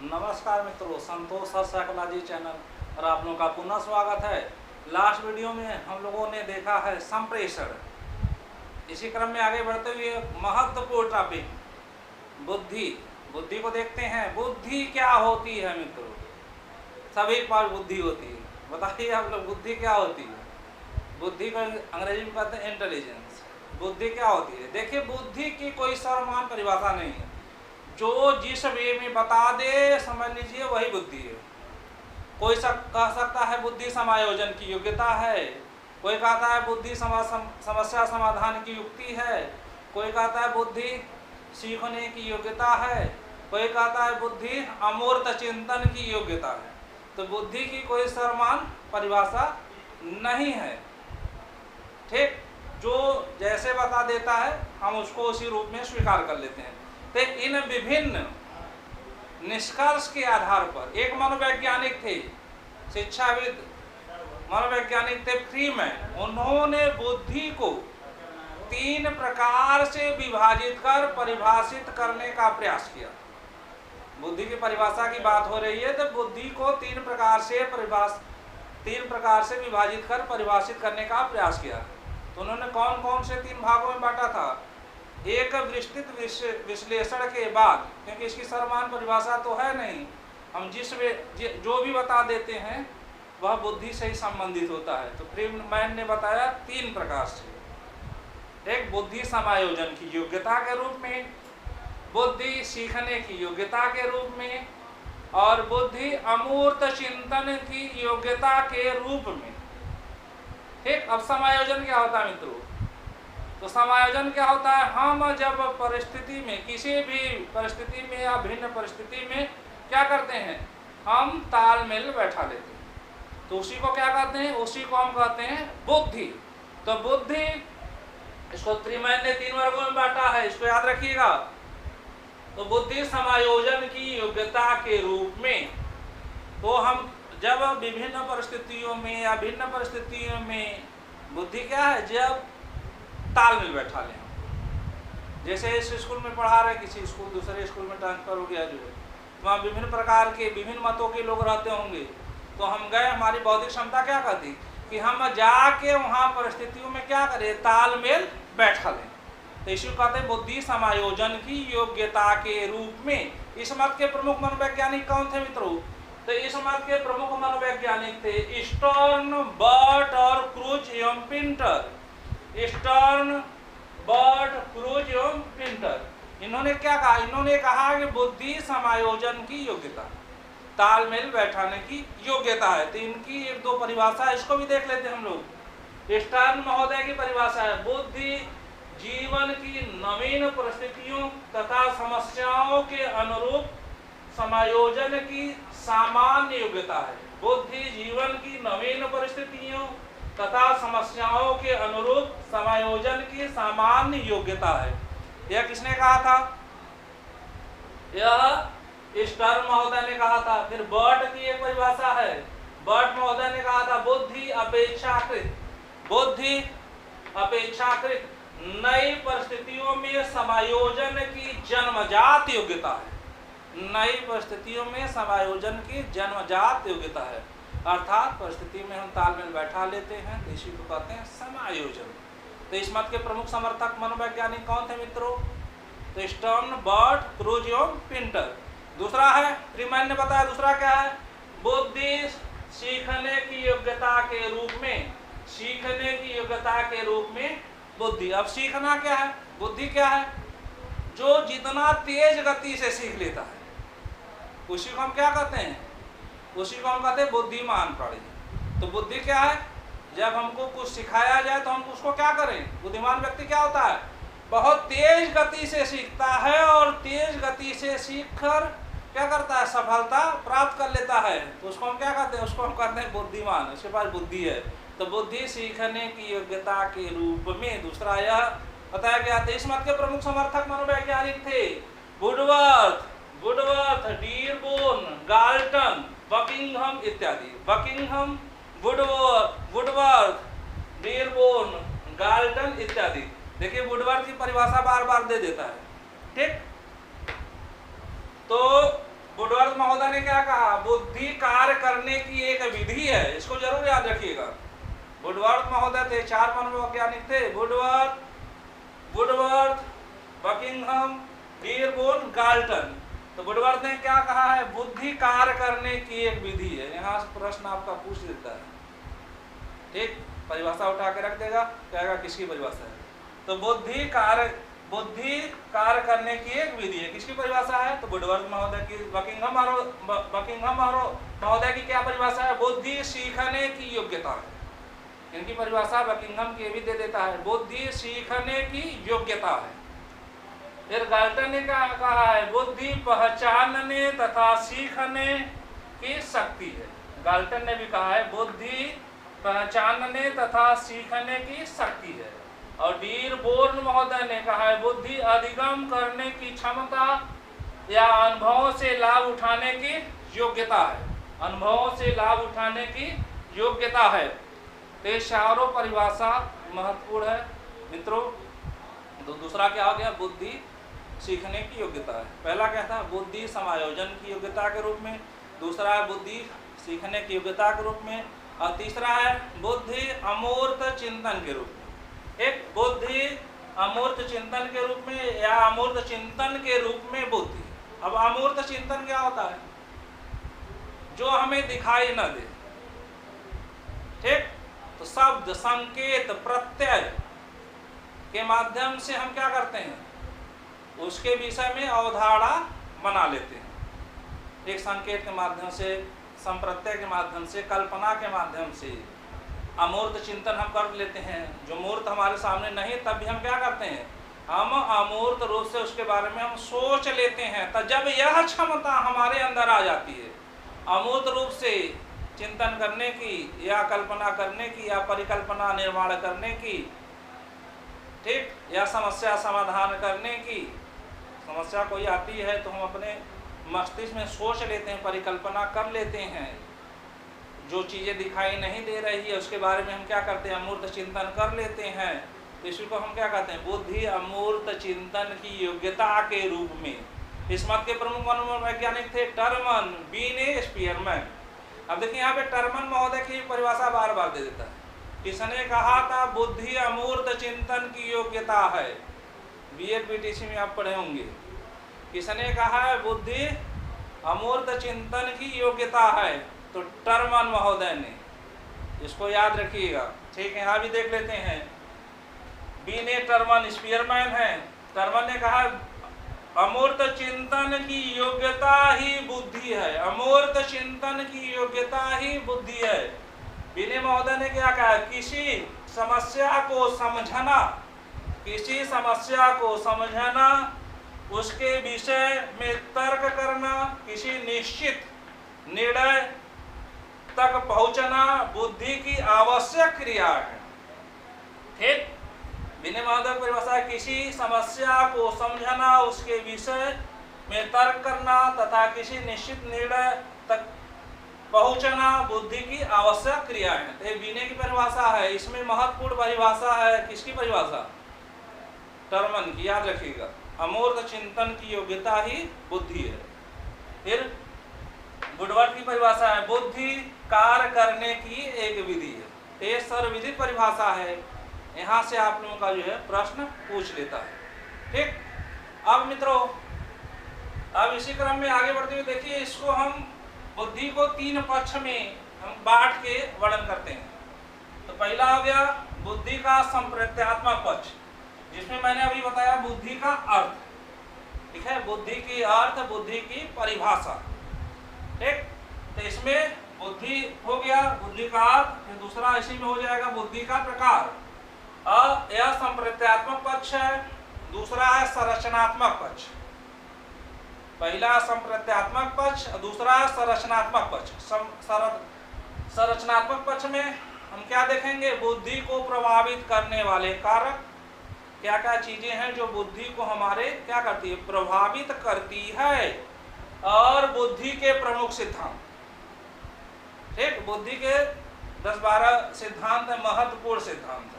नमस्कार मित्रों, संतोष sir psychology channel और आप लोगों का पुनः स्वागत है। लास्ट वीडियो में हम लोगों ने देखा है संप्रेषण। इसी क्रम में आगे बढ़ते हुए महत्वपूर्ण टॉपिक बुद्धि को देखते हैं। बुद्धि क्या होती है मित्रों? सभी के पास बुद्धि होती है। बताइए आप लोग, बुद्धि क्या होती है? बुद्धि को अंग्रेजी में कहते हैं इंटेलिजेंस। बुद्धि क्या होती है? देखिए, बुद्धि की कोई सर्वमान्य परिभाषा नहीं है। जो जिस वे में बता दे, समझ लीजिए वही बुद्धि है। कोई कह सकता है बुद्धि समायोजन की योग्यता है, कोई कहता है बुद्धि समस्या समाधान की युक्ति है, कोई कहता है बुद्धि सीखने की योग्यता है, कोई कहता है बुद्धि अमूर्त चिंतन की योग्यता है। तो बुद्धि की कोई सर्वमान्य परिभाषा नहीं है। ठीक, जो जैसे बता देता है हम उसको उसी रूप में स्वीकार कर लेते हैं। तो इन विभिन्न निष्कर्ष के आधार पर एक मनोवैज्ञानिक थे, शिक्षाविद मनोवैज्ञानिक थे फ्रीमैन। उन्होंने बुद्धि को 3 प्रकार से विभाजित कर परिभाषित करने का प्रयास किया। बुद्धि की परिभाषा की बात हो रही है, तो बुद्धि को 3 प्रकार से विभाजित कर परिभाषित करने का प्रयास किया। तो उन्होंने कौन कौन से 3 भागों में बांटा था? एक विस्तृत विश्लेषण के बाद, क्योंकि इसकी सर्वमान्य परिभाषा तो है नहीं, हम जो भी बता देते हैं वह बुद्धि से ही संबंधित होता है। तो फ्रीमैन ने बताया 3 प्रकार से। एक बुद्धि समायोजन की योग्यता के रूप में, बुद्धि सीखने की योग्यता के रूप में, और बुद्धि अमूर्त चिंतन की योग्यता के रूप में। ठीक, अब समायोजन क्या होता है मित्रों? तो समायोजन क्या होता है? हम जब परिस्थिति में, किसी भी परिस्थिति में या भिन्न परिस्थिति में क्या करते हैं, हम तालमेल बैठा लेते हैं। तो उसी को क्या कहते हैं? उसी को हम कहते हैं बुद्धि। तो बुद्धि, इसको फ्रीमैन ने 3 वर्गों में बांटा है, इसको याद रखिएगा। तो बुद्धि समायोजन की योग्यता के रूप में, तो हम जब विभिन्न परिस्थितियों में या भिन्न परिस्थितियों में, बुद्धि क्या है? जब तालमेल बैठा लें। जैसे इस स्कूल में पढ़ा रहे, किसी स्कूल दूसरे स्कूल में ट्रांसफर हो गया जो है, तो वहाँ विभिन्न प्रकार के विभिन्न मतों के लोग रहते होंगे। तो हम गए, हमारी बौद्धिक क्षमता क्या कहती कि हम जाके वहाँ परिस्थितियों में क्या करें, तालमेल बैठा लें। तो इसी को कहते हैं बुद्धि समायोजन की योग्यता के रूप में। इस मत के प्रमुख मनोवैज्ञानिक कौन थे मित्रों? तो इस मत के प्रमुख मनोवैज्ञानिक थे स्टर्न, बर्ट और क्रूज एवं पिंटर। स्टर्न, बर्ट, क्रूज एवं पिंटर। इन्होंने क्या कहा? इन्होंने कहा कि बुद्धि समायोजन की योग्यता, तालमेल बैठाने की योग्यता है। तो इनकी 1-2 परिभाषा, इसको भी देख लेते हैं हम लोग। स्टर्न महोदय की परिभाषा है, बुद्धि जीवन की नवीन परिस्थितियों तथा समस्याओं के अनुरूप समायोजन की सामान्य योग्यता है। बुद्धि जीवन की नवीन परिस्थितियों तथा समस्याओं के अनुरूप समायोजन की सामान्य योग्यता है। यह किसने कहा था? यह स्टर्न महोदय ने कहा था। फिर बर्ट की एक परिभाषा है, बर्ट महोदय ने कहा था बुद्धि अपेक्षाकृत नई परिस्थितियों में समायोजन की जन्मजात योग्यता है। नई परिस्थितियों में समायोजन की जन्मजात योग्यता है, अर्थात परिस्थिति में हम तालमेल बैठा लेते हैं, तो इसी को कहते हैं समायोजन। तो इस मत के प्रमुख समर्थक मनोवैज्ञानिक कौन थे मित्रों? तो स्टर्न, बर्ट, क्रूज एवं पिंटर। दूसरा है, फ्रीमैन ने बताया, दूसरा क्या है? बुद्धि सीखने की योग्यता के रूप में, सीखने की योग्यता के रूप में बुद्धि। अब सीखना क्या है? बुद्धि क्या है? जो जितना तेज गति से सीख लेता है उसी को हम क्या कहते हैं? उसी को हम कहते हैं बुद्धिमान प्राणी। तो बुद्धि क्या है? जब हमको कुछ सिखाया जाए तो हम उसको क्या करें? बुद्धिमान व्यक्ति क्या होता है? बहुत तेज गति से सीखता है और तेज गति से सीखकर क्या करता है? सफलता प्राप्त कर लेता है। तो उसको हम क्या कहते हैं? उसको हम कहते हैं बुद्धिमान, उसके पास बुद्धि है। तो बुद्धि सीखने की योग्यता के रूप में। दूसरा यह बताया गया था, इस मत के प्रमुख समर्थक मनोवैज्ञानिक थे वुडवर्थ, डीरबोर्न, गाल्टन, बकिंघम इत्यादि। बकिंघम, वुडवर्थ, डीरबोर्न, गाल्टन इत्यादि। देखिए, वुडवर्थ की परिभाषा बार बार दे देता है। ठीक, तो वुडवर्थ महोदय करने की एक विधि है, इसको जरूर याद रखिएगा। वुडवर्थ महोदय थे, 4 मनोवैज्ञानिक थे, वुडवर्थ, बकिंघम, डीरबोर्न, गाल्टन। तो वुडवर्थ ने क्या कहा है? बुद्धि कार्य करने की एक विधि है। यहाँ से प्रश्न आपका पूछ देता है, ठीक, परिभाषा उठा के रख देगा, कहेगा किसकी परिभाषा है। तो बुद्धि कार्य करने की एक विधि है, किसकी परिभाषा है? तो वुडवर्थ महोदय की। बकिंघम महोदय की क्या परिभाषा है? बुद्धि सीखने की योग्यता है। इनकी परिभाषा बकिंघम की भी दे देता है, बुद्धि सीखने की योग्यता है। फिर गाल्टन ने क्या कहा है? बुद्धि पहचानने तथा सीखने की शक्ति है। गाल्टन ने भी कहा है बुद्धि पहचानने तथा सीखने की शक्ति है। और डीरबोर्न महोदय ने कहा है बुद्धि अधिगम करने की क्षमता या अनुभवों से लाभ उठाने की योग्यता है। अनुभवों से लाभ उठाने की योग्यता है। तो ये चारों परिभाषा महत्वपूर्ण है मित्रों। तो दूसरा क्या हो गया? बुद्धि सीखने की योग्यता है। पहला क्या था? बुद्धि समायोजन की योग्यता के रूप में, दूसरा है बुद्धि सीखने की योग्यता के रूप में, और तीसरा है बुद्धि अमूर्त चिंतन के रूप में। एक बुद्धि अमूर्त चिंतन के रूप में या अमूर्त चिंतन के रूप में बुद्धि। अब अमूर्त चिंतन क्या होता है? जो हमें दिखाई न दे, ठीक। तो शब्द, संकेत, प्रत्यय के माध्यम से हम क्या करते हैं? उसके विषय में अवधारणा बना लेते हैं। एक संकेत के माध्यम से, संप्रत्यय के माध्यम से, कल्पना के माध्यम से अमूर्त चिंतन हम कर लेते हैं। जो मूर्त हमारे सामने नहीं, तब भी हम क्या करते हैं? हम अमूर्त रूप से उसके बारे में हम सोच लेते हैं। तो जब यह क्षमता हमारे अंदर आ जाती है अमूर्त रूप से चिंतन करने की या कल्पना करने की या परिकल्पना निर्माण करने की, ठीक, या समस्या समाधान करने की, समस्या कोई आती है तो हम अपने मस्तिष्क में सोच लेते हैं, परिकल्पना कर लेते हैं। जो चीज़ें दिखाई नहीं दे रही है उसके बारे में हम क्या करते हैं? अमूर्त चिंतन कर लेते हैं। तो इसी को हम क्या कहते हैं? बुद्धि अमूर्त चिंतन की योग्यता के रूप में। इस मत के प्रमुख मनोवैज्ञानिक थे टर्मन, बीने, स्पीयरमैन। अब देखिए यहाँ पे टर्मन महोदय की परिभाषा बार बार दे देता है। किसने कहा था बुद्धि अमूर्त चिंतन की योग्यता है? बीएड बीटीसी में आप पढ़े होंगे। किसने कहा है बुद्धि अमूर्त चिंतन की योग्यता है? तो टर्मन महोदय ने। इसको याद रखिएगा, ठीक है। यहाँ भी देख लेते हैं, बीने, टर्मन, स्पीयरमैन है। टर्मन ने कहा अमूर्त चिंतन की योग्यता ही बुद्धि है। अमूर्त चिंतन की योग्यता ही बुद्धि है। बीने महोदय ने क्या कहा? किसी समस्या को समझना, किसी समस्या को समझना, उसके विषय में तर्क करना, किसी निश्चित निर्णय तक पहुंचना बुद्धि की आवश्यक क्रिया है, ठीक। बीने महोदय की परिभाषा, किसी समस्या को समझना, उसके विषय में तर्क करना तथा किसी निश्चित निर्णय तक पहुंचना बुद्धि की आवश्यक क्रिया है। तो बीने की परिभाषा है। इसमें महत्वपूर्ण परिभाषा है किसकी परिभाषा? टर्मन की, याद रखिएगा। अमूर्त चिंतन की योग्यता ही बुद्धि है। फिर वुडवर्थ की परिभाषा है बुद्धि कार्य करने की एक विधि है। ये सर्वविदित परिभाषा है। यहाँ से आप लोगों का जो है प्रश्न पूछ लेता है, ठीक। अब मित्रों, अब इसी क्रम में आगे बढ़ते हुए देखिए, इसको हम बुद्धि को 3 पक्ष में हम बांट के वर्णन करते हैं। तो पहला हो गया बुद्धि का संप्रत्यात्मक पक्ष, जिसमें मैंने अभी बताया बुद्धि का अर्थ, ठीक है, बुद्धि की अर्थ, बुद्धि की परिभाषा, ठीक। तो इसमें बुद्धि हो गया, बुद्धि का अर्थ। दूसरा इसी में हो जाएगा बुद्धि का प्रकार। और यह संप्रत्यात्मक पक्ष है। दूसरा है संरचनात्मक पक्ष। पहला संप्रत्यात्मक पक्ष, दूसरा संरचनात्मक पक्ष। संरचनात्मक पक्ष में हम क्या देखेंगे? बुद्धि को प्रभावित करने वाले कारक, क्या क्या चीजें हैं जो बुद्धि को हमारे क्या करती है? प्रभावित करती है। और बुद्धि के प्रमुख सिद्धांत, ठीक। बुद्धि के 10-12 सिद्धांत है, महत्वपूर्ण सिद्धांत है।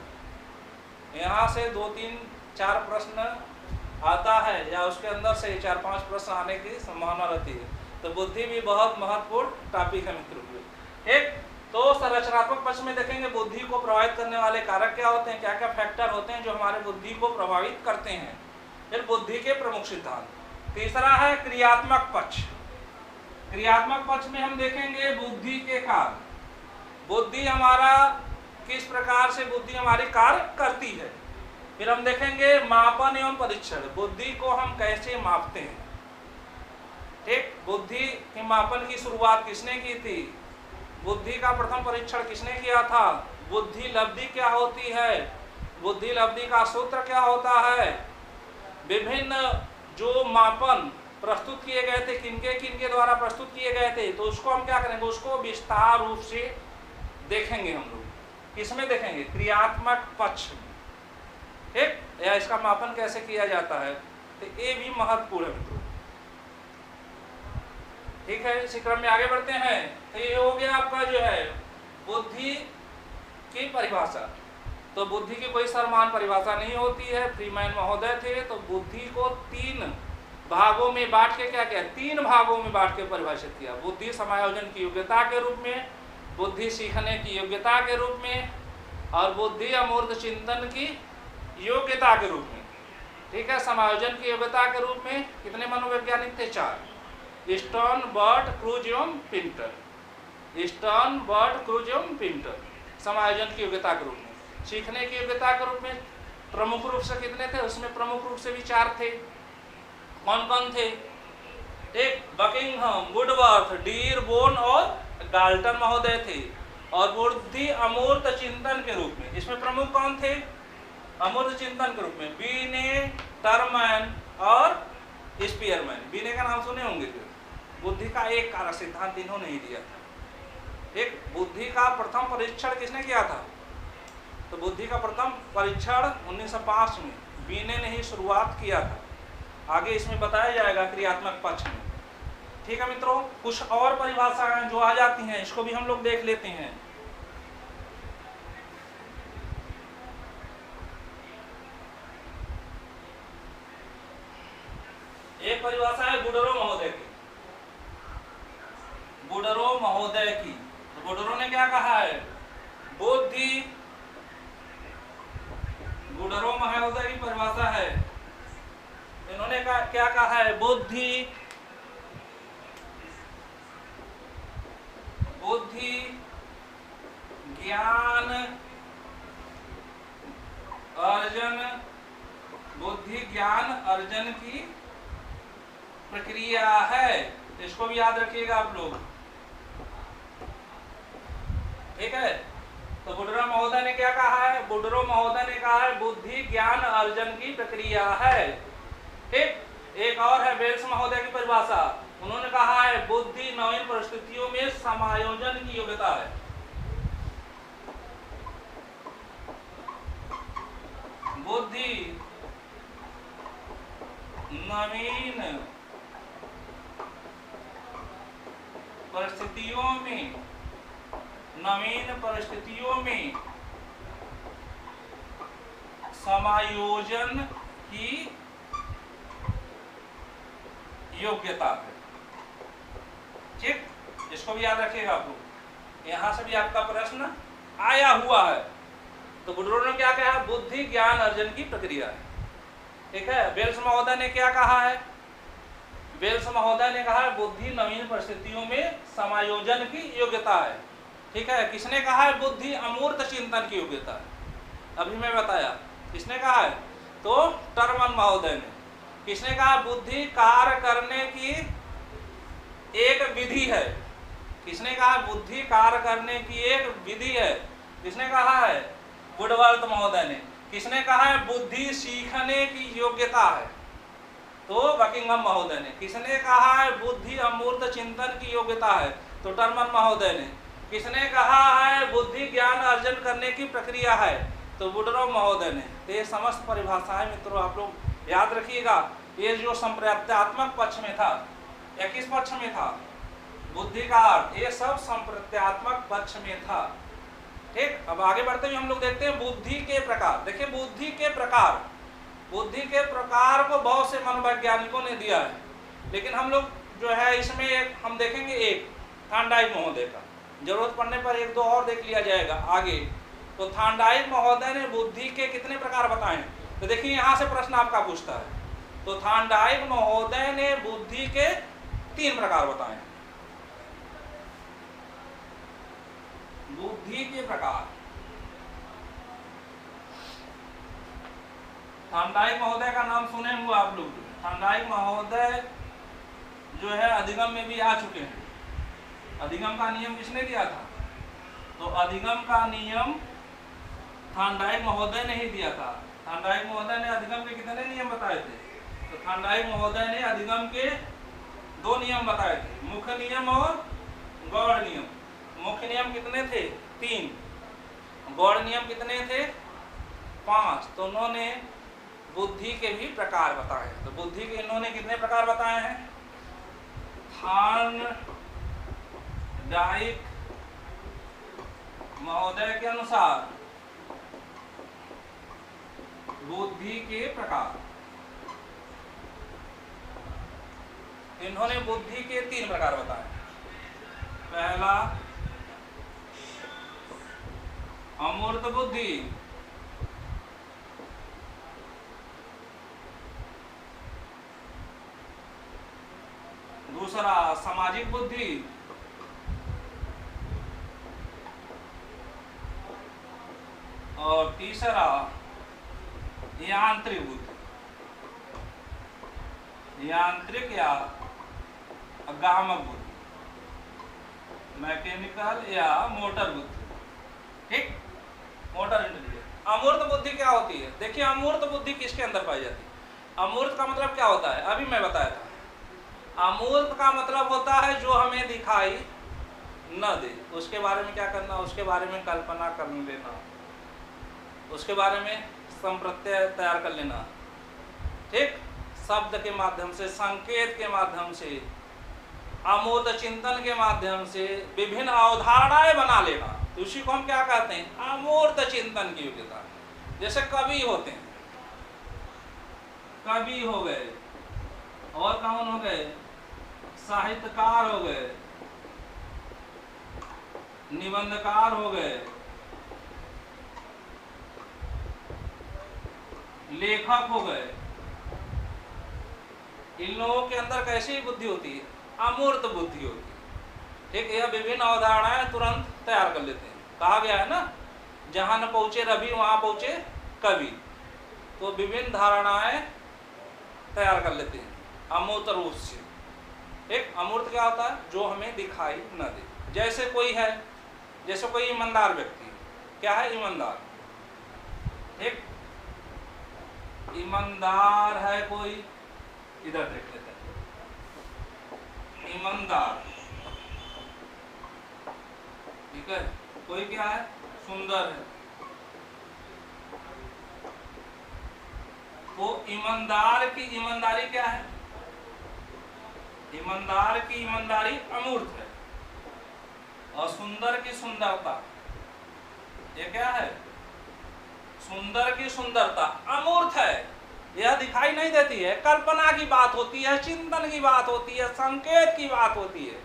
यहाँ से 2, 3, 4 प्रश्न आता है या उसके अंदर से 4-5 प्रश्न आने की संभावना रहती है। तो बुद्धि भी बहुत महत्वपूर्ण टॉपिक है मित्रों। ठीक। तो संरचनात्मक पक्ष में देखेंगे बुद्धि को प्रभावित करने वाले कारक क्या होते हैं, क्या क्या फैक्टर होते हैं जो हमारे बुद्धि को प्रभावित करते हैं। फिर बुद्धि के प्रमुख सिद्धांत। तीसरा है क्रियात्मक पक्ष। क्रियात्मक पक्ष में हम देखेंगे बुद्धि के कार्य, बुद्धि हमारा किस प्रकार से बुद्धि हमारी कार्य करती है। फिर हम देखेंगे मापन एवं परीक्षण, बुद्धि को हम कैसे मापते हैं। ठीक, बुद्धि के मापन की शुरुआत किसने की थी, बुद्धि का प्रथम परीक्षण किसने किया था, बुद्धि लब्धि क्या होती है, बुद्धि लब्धि का सूत्र क्या होता है, विभिन्न जो मापन प्रस्तुत किए गए थे किनके द्वारा प्रस्तुत किए गए थे, तो उसको हम क्या करेंगे, उसको विस्तार रूप से देखेंगे हम लोग। किसमें देखेंगे, क्रियात्मक पक्ष में। ठीक, या इसका मापन कैसे किया जाता है, तो ये भी महत्वपूर्ण है मित्रों। ठीक है, इसी क्रम में आगे बढ़ते हैं। तो ये हो गया आपका जो है बुद्धि की परिभाषा। तो बुद्धि की कोई समान परिभाषा नहीं होती है। फ्रीमैन महोदय थे तो बुद्धि को 3 भागों में बांट के क्या किया, 3 भागों में बांट के परिभाषित किया। बुद्धि समायोजन की योग्यता के रूप में, बुद्धि सीखने की योग्यता के रूप में, और बुद्धि अमूर्त चिंतन की योग्यता के रूप में। ठीक है, समायोजन की योग्यता के रूप में कितने मनोवैज्ञानिक थे, 4, स्टर्न, बर्ट, क्रूज एवं पिंटर। स्टर्न, बर्ट, क्रूज एवं पिंटर समायोजन की योग्यता के रूप में। सीखने की योग्यता के रूप में प्रमुख रूप से कितने थे, उसमें प्रमुख रूप से भी 4 थे। कौन कौन थे, एक बकिंघम, वुडवर्थ, डीरबोर्न और गाल्टन महोदय थे। और बुद्धि अमूर्त चिंतन के रूप में इसमें प्रमुख कौन थे, अमूर्त चिंतन के रूप में बीने, टर्मैन और स्पीयरमैन। बीने का नाम सुने होंगे। बुद्धि का एक कारक सिद्धांत इन्होंने ही दिया था। एक बुद्धि का प्रथम परीक्षण किसने किया था, तो बुद्धि का प्रथम परीक्षण 1905 में बीने ने ही शुरुआत किया था। आगे इसमें बताया जाएगा क्रियात्मक पक्ष में। ठीक है मित्रों, कुछ और परिभाषाएं जो आ जाती हैं इसको भी हम लोग देख लेते हैं। एक परिभाषा है बुडरो महोदय की, बुडरो महोदय की। तो बुडरो ने क्या कहा है, बुद्धि, बुडरो महोदय की परिभाषा है। इन्होंने क्या कहा है, बुद्धि, बुद्धि ज्ञान अर्जन, बुद्धि ज्ञान अर्जन की प्रक्रिया है। इसको भी याद रखिएगा आप लोग। ठीक है, तो बुडरो महोदय ने क्या कहा है, बुडरो महोदय ने कहा है बुद्धि ज्ञान अर्जन की प्रक्रिया है। ठीक, एक और है वेल्स महोदय की परिभाषा। उन्होंने कहा है बुद्धि नवीन परिस्थितियों में समायोजन की योग्यता है। बुद्धि नवीन परिस्थितियों में, नवीन परिस्थितियों में समायोजन की योग्यता है। ठीक, इसको भी याद रखिएगा आप लोग, यहां से भी आपका प्रश्न आया हुआ है। तो बुडरो ने क्या कहा, बुद्धि ज्ञान अर्जन की प्रक्रिया है। ठीक है, वेल्स महोदय ने क्या कहा है, वेल्स महोदय ने कहा है बुद्धि नवीन परिस्थितियों में समायोजन की योग्यता है। ठीक है, किसने कहा है, बुद्धि अमूर्त चिंतन की योग्यता है। अभी मैं बताया किसने कहा है, तो टर्मन महोदय ने। किसने कहा, बुद्धि कार्य करने की एक विधि है। किसने कहा, बुद्धि कार्य करने की एक विधि है। किसने कहा है, वुडवर्थ महोदय ने। किसने कहा है, बुद्धि सीखने की योग्यता है, तो बकिंघम महोदय ने। किसने कहा है, बुद्धि अमूर्त चिंतन की योग्यता है, तो टर्मन महोदय ने। किसने कहा है, बुद्धि ज्ञान अर्जन करने की प्रक्रिया है, तो बुडरो महोदय ने। तो ये समस्त परिभाषाएं मित्रों आप लोग याद रखिएगा। ये जो संप्रत्यात्मक पक्ष में था या किस पक्ष में था, बुद्धि का अर्थ, ये सब संप्रत्यात्मक पक्ष में था। ठीक, अब आगे बढ़ते हुए हम लोग देखते हैं बुद्धि के प्रकार। देखिए बुद्धि के प्रकार, बुद्धि के प्रकार को बहुत से मनोवैज्ञानिकों ने दिया है, लेकिन हम लोग जो है इसमें हम देखेंगे एक थांडाइक महोदय का। जरूरत पड़ने पर एक दो और देख लिया जाएगा आगे। तो थांडाइक महोदय ने बुद्धि के कितने प्रकार बताए? तो देखिए यहाँ से प्रश्न आपका पूछता है। तो थांडाइक महोदय ने बुद्धि के 3 प्रकार बताए। बुद्धि के प्रकार थांडाइक महोदय का नाम सुने हुए आप लोग। थांडाइक महोदय जो है अधिगम में भी आ चुके हैं। अधिगम का नियम किसने दिया था? तो अधिगम का नियम थांडाइक महोदय ने ही दिया था। थांडाइक महोदय ने अधिगम के कितने नियम बताए थे? तो थांडाइक महोदय ने अधिगम के 2 नियम बताए थे, मुख्य नियम और गौड़ नियम। मुख्य नियम कितने थे? 3। गौड़ नियम कितने थे? 5। तो उन्होंने बुद्धि के भी प्रकार बताए। तो बुद्धि के इन्होंने कितने प्रकार बताए हैं? थांडाइक महोदय के अनुसार बुद्धि के प्रकार, इन्होंने बुद्धि के 3 प्रकार बताए। पहला अमूर्त बुद्धि, दूसरा सामाजिक बुद्धि, और तीसरा यांत्रिक बुद्धि। यांत्रिक या गामक बुद्धि, मैकेनिकल या मोटर बुद्धि। ठीक, मोटर इंटेलिजेंस। अमूर्त बुद्धि क्या होती है? देखिए अमूर्त बुद्धि किसके अंदर पाई जाती है? अमूर्त का मतलब क्या होता है? अभी मैं बताया था। अमूर्त का मतलब होता है जो हमें दिखाई न दे, उसके बारे में क्या करना? उसके बारे में कल्पना कर लेना, उसके बारे में संप्रत्यय तैयार कर लेना। ठीक, शब्द के माध्यम से, संकेत के माध्यम से, अमूर्त चिंतन के माध्यम से विभिन्न अवधारणाएं बना लेना। तो उसी को हम क्या कहते हैं? अमूर्त चिंतन की योग्यता। जैसे कवि होते हैं, कवि हो गए, और कौन हो गए? साहित्यकार हो गए, निबंधकार हो गए, लेखक हो गए। इन लोगों के अंदर कैसी बुद्धि होती है? अमूर्त बुद्धि होती है। ठीक, यह विभिन्न अवधारणाएं तुरंत तैयार कर लेते हैं। कहा गया है ना, जहां न पहुंचे रवि वहां पहुंचे कवि। तो विभिन्न धारणाएं तैयार कर लेते हैं अमूर्त रूप से। एक अमूर्त क्या होता है? जो हमें दिखाई न दे। जैसे कोई है, जैसे कोई ईमानदार व्यक्ति। क्या है? ईमानदार। एक ईमानदार है कोई, इधर देख लेते हैं। ईमानदार, ठीक है। कोई क्या है? सुंदर है। तो ईमानदार की ईमानदारी क्या है? ईमानदार की ईमानदारी अमूर्त है। और सुंदर की सुंदरता, ये क्या है? सुंदर की सुंदरता अमूर्त है। यह दिखाई नहीं देती है, कल्पना की बात होती है, चिंतन की बात होती है, संकेत की बात होती है।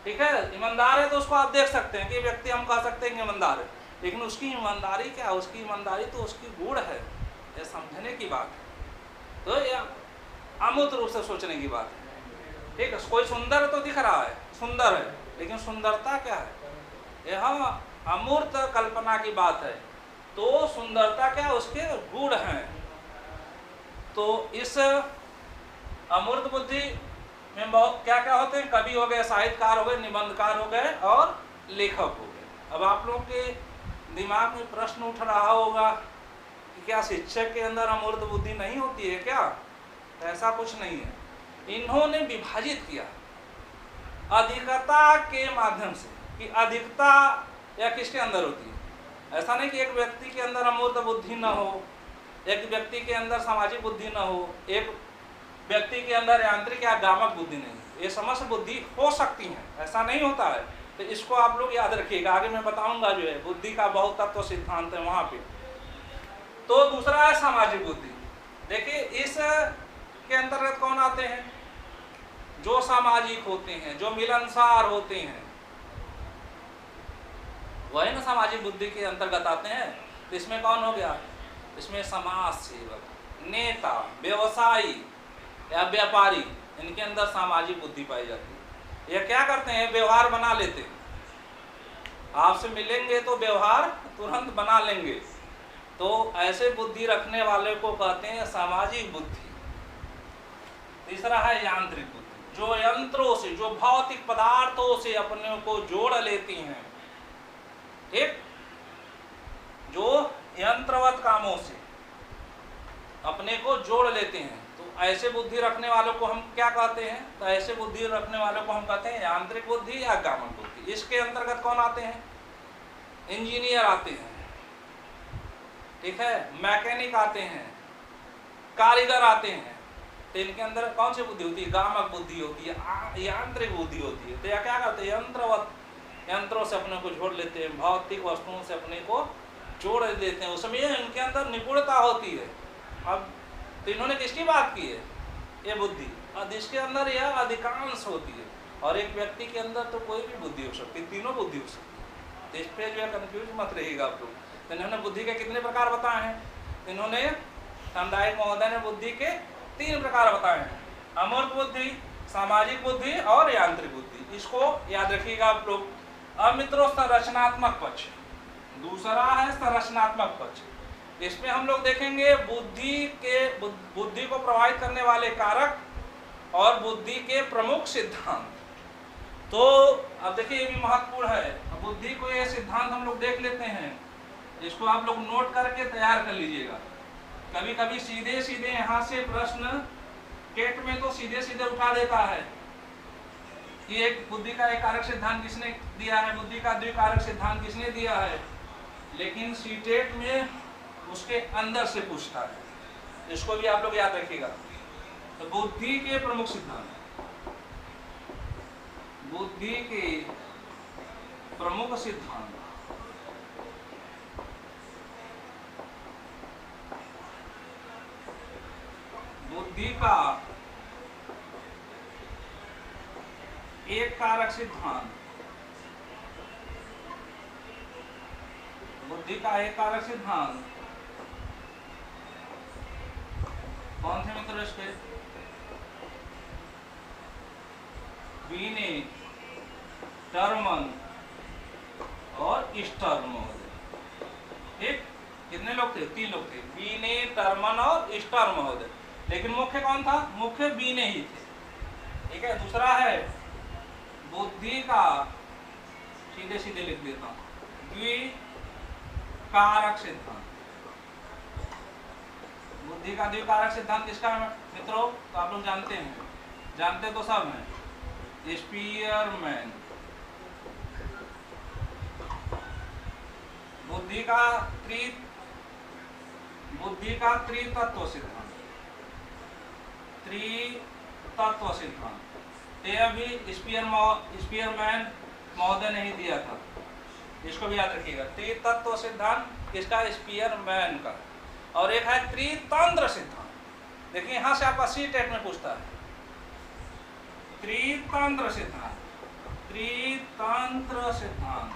ठीक है, ईमानदार है तो उसको आप देख सकते हैं कि व्यक्ति, हम कह सकते हैं कि ईमानदार है, लेकिन उसकी ईमानदारी क्या है? उसकी ईमानदारी तो उसकी गुण है, यह समझने की बात है। तो यह अमूर्त रूप से सोचने की बात है। ठीक है, कोई सुंदर तो दिख रहा है, सुंदर है, लेकिन सुंदरता क्या है? यह अमूर्त कल्पना की बात है। तो सुंदरता क्या है? उसके गुण हैं। तो इस अमूर्त बुद्धि में बहुत क्या क्या होते हैं? कवि हो गए, साहित्यकार हो गए, निबंधकार हो गए और लेखक हो गए। अब आप लोगों के दिमाग में प्रश्न उठ रहा होगा कि क्या शिक्षक के अंदर अमूर्त बुद्धि नहीं होती है क्या? ऐसा कुछ नहीं है। इन्होंने विभाजित किया अधिकता के माध्यम से कि अधिकता या किसके अंदर होती है। ऐसा नहीं कि एक व्यक्ति के अंदर अमूर्त बुद्धि न हो, एक व्यक्ति के अंदर सामाजिक बुद्धि न हो, एक व्यक्ति के अंदर यांत्रिक या गामक बुद्धि नहीं। ये समस्त बुद्धि हो सकती है, ऐसा नहीं होता है। तो इसको आप लोग याद रखिएगा, आगे मैं बताऊंगा जो है बुद्धि का बहुतत्व सिद्धांत है वहां पे। तो दूसरा है सामाजिक बुद्धि। देखिए इस के अंतर्गत कौन आते हैं? जो सामाजिक होते हैं, जो मिलनसार होते हैं, वही ना सामाजिक बुद्धि के अंतर्गत आते हैं। तो इसमें कौन हो गया, इसमें समाज सेवक, नेता, व्यवसायी या व्यापारी, इनके अंदर सामाजिक बुद्धि पाई जाती है। ये क्या करते हैं, व्यवहार बना लेते हैं। आपसे मिलेंगे तो व्यवहार तुरंत बना लेंगे, तो ऐसे बुद्धि रखने वाले को कहते हैं सामाजिक बुद्धि। तीसरा है यांत्रिक बुद्धि, जो यंत्रों से, जो भौतिक पदार्थों से अपने को जोड़ लेती हैं, ठीक, जो यंत्रवत कामों से अपने को जोड़ लेते हैं, तो ऐसे बुद्धि रखने वालों को हम क्या कहते हैं, तो ऐसे बुद्धि रखने वालों को हम कहते हैं यांत्रिक बुद्धि या गामक बुद्धि। इसके अंतर्गत कौन आते हैं, इंजीनियर आते हैं, ठीक है, मैकेनिक आते हैं, कारीगर आते हैं। तो इनके अंदर कौन सी बुद्धि होती है, गामक बुद्धि होती है, यांत्रिक बुद्धि होती है। तो यह क्या करते हैं, यंत्रवत, यंत्रों से अपने को जोड़ लेते हैं, भौतिक वस्तुओं से अपने को जोड़ देते हैं, उसमें इनके अंदर निपुणता होती है। अब तो इन्होंने किसकी बात की है, ये बुद्धि, और इसके अंदर यह अधिकांश होती है। और एक व्यक्ति के अंदर तो कोई भी बुद्धि हो सकती है, तीनों बुद्धि हो सकती है। तो इस पर जो है कन्फ्यूज मत रहिएगा आप लोग। तो इन्होंने बुद्धि के कितने प्रकार बताए हैं, इन्होंने सामुदायिक महोदय ने बुद्धि के 3 प्रकार बताए हैं, अमूर्त बुद्धि, सामाजिक बुद्धि और यांत्रिक बुद्धि। इसको याद रखिएगा आप लोग। अब मित्रों, संरचनात्मक पक्ष, दूसरा है संरचनात्मक पक्ष। इसमें हम लोग देखेंगे बुद्धि को प्रभावित करने वाले कारक और बुद्धि के प्रमुख सिद्धांत। तो अब देखिए ये भी महत्वपूर्ण है। बुद्धि को ये सिद्धांत हम लोग देख लेते हैं, इसको आप लोग नोट करके तैयार कर लीजिएगा। कभी कभी सीधे सीधे यहाँ से प्रश्न टेट में तो सीधे सीधे उठा देता है कि एक बुद्धि का एक कारक सिद्धांत किसने दिया है, बुद्धि का द्विकारक सिद्धांत किसने दिया है, लेकिन सीटेट में उसके अंदर से पूछता है। इसको भी आप लोग याद रखिएगा। तो बुद्धि के प्रमुख सिद्धांत, बुद्धि के प्रमुख सिद्धांत, बुद्धि का एक कारक सिद्धांत, बुद्धि का एक कारक सिद्धांत कौन थे मित्रों इसके, वीने, टर्मन और स्टर्म। ठीक, कितने लोग थे, 3 लोग थे, वीने, टर्मन और स्टर्म महोदय। लेकिन मुख्य कौन था, मुख्य वीने ही थे। ठीक है, दूसरा है बुद्धि का, सीधे सीधे लिख देता हूं, द्विकारक सिद्धांत। बुद्धि का द्विकारक सिद्धांत किसका है मित्रों, तो आप लोग जानते हैं, जानते तो सब हैं, स्पीयरमैन। बुद्धि का त्रितत्व सिद्धांत, त्रितत्व सिद्धांत। ये अभी स्पीयरमैन महोदय ने ही दिया था, इसको भी याद रखिएगा। त्रितत्व सिद्धांत किसका, स्पीयरमैन का। और एक है त्रितंत्र सिद्धांत। देखिए यहां से आपका सी टेट में पूछता है, त्रितंत्र सिद्धांत, त्रितंत्र सिद्धांत।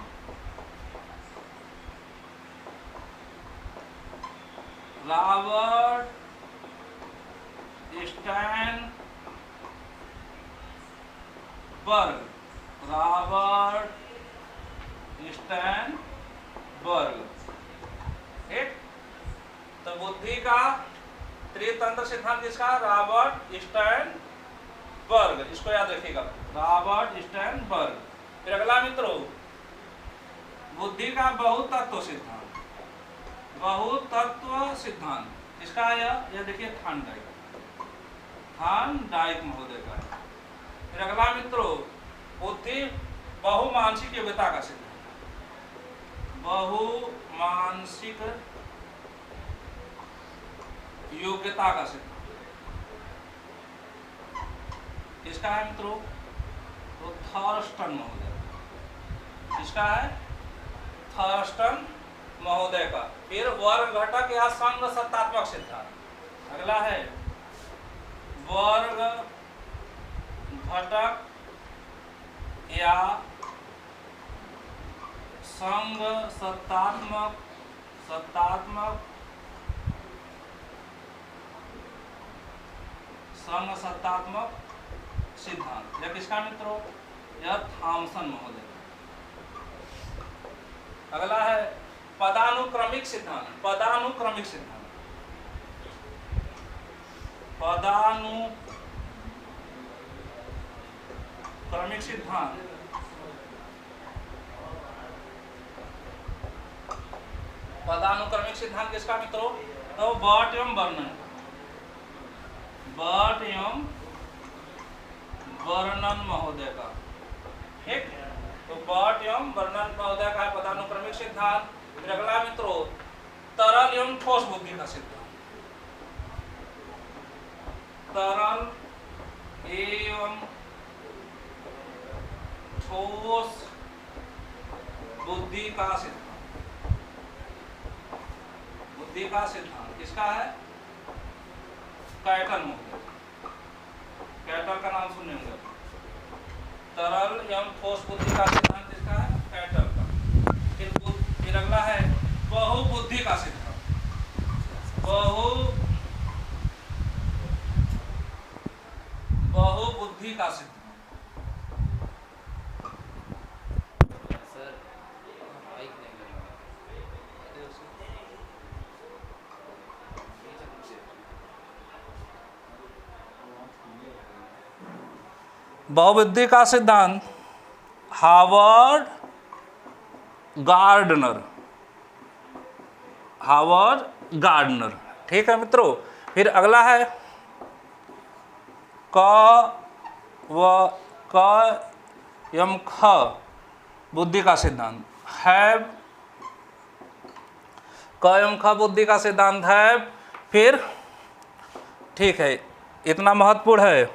Robert Sternberg, Robert Sternberg. ठीक, तो बुद्धि का त्रितंत्र सिद्धांत किसका, रॉबर्ट स्टैनबर्ग। इसको याद रखिएगा, रॉबर्ट स्टैनबर्ग। फिर अगला मित्रों, बुद्धि का बहुतत्व सिद्धांत, बहुतत्व सिद्धांत किसका है, यह देखिए थॉर्नडाइक महोदय का है। फिर अगला मित्रों, बुद्धि बहुमानसिक योग्यता का सिद्धांत, बहुमानसिक योग्यता का सिद्धांत किसका है मित्रों, तो थर्स्टन महोदय। किसका है, थर्स्टन महोदय का। फिर वर्ग घटक या संघ सत्तात्मक सिद्धांत। अगला है वर्ग घटक या संग सत्तात्मक संग सत्तात्मक सिद्धांत। यह किसका मित्रों? यह थॉमसन महोदय। अगला है पदानुक्रमिक सिद्धांत। पदानुक्रमिक सिद्धांत, पदानुक्रमिक सिद्धांत पदानुक्रमिक सिद्धांत किसका मित्रों? तो बर्ट एवं बर्नन। बर्ट एवं बर्नन महोदय का। ठीक, तो बर्ट एवं बर्नन महोदय का पदानुक्रमिक सिद्धांत। फिर अगला मित्रों तरल एवं ठोस बुद्धि का सिद्धांत। तरल एवं ठोस बुद्धि का सिद्धांत। बुद्धि का सिद्धांत किसका है? कैटल महोदय। कैटल का नाम सुने होंगे। तरल एवं ठोस बुद्धि का सिद्धांत किसका है? कैटल का। फिर अगला है बहुबुद्धि का सिद्धांत। बहुबुद्धि का सिद्धांत। बहुबुद्धि का सिद्धांत हावर्ड गार्डनर। ठीक है मित्रों। फिर अगला है क एवं ख बुद्धि का सिद्धांत। हैव, क एवं ख बुद्धि का सिद्धांत है। फिर ठीक है, इतना महत्वपूर्ण है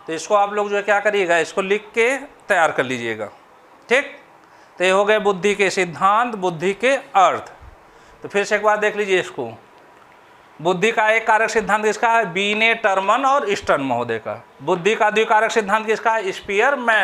तो इसको आप लोग जो है क्या करिएगा, इसको लिख के तैयार कर लीजिएगा। ठीक, तो ये हो गए बुद्धि के सिद्धांत, बुद्धि के अर्थ। तो फिर से एक बार देख लीजिए इसको। बुद्धि का एक कारक सिद्धांत किसका है? बीने, टर्मन और ईस्टर्न महोदय का। बुद्धि का द्विकारक सिद्धांत किसका है? Spear, man.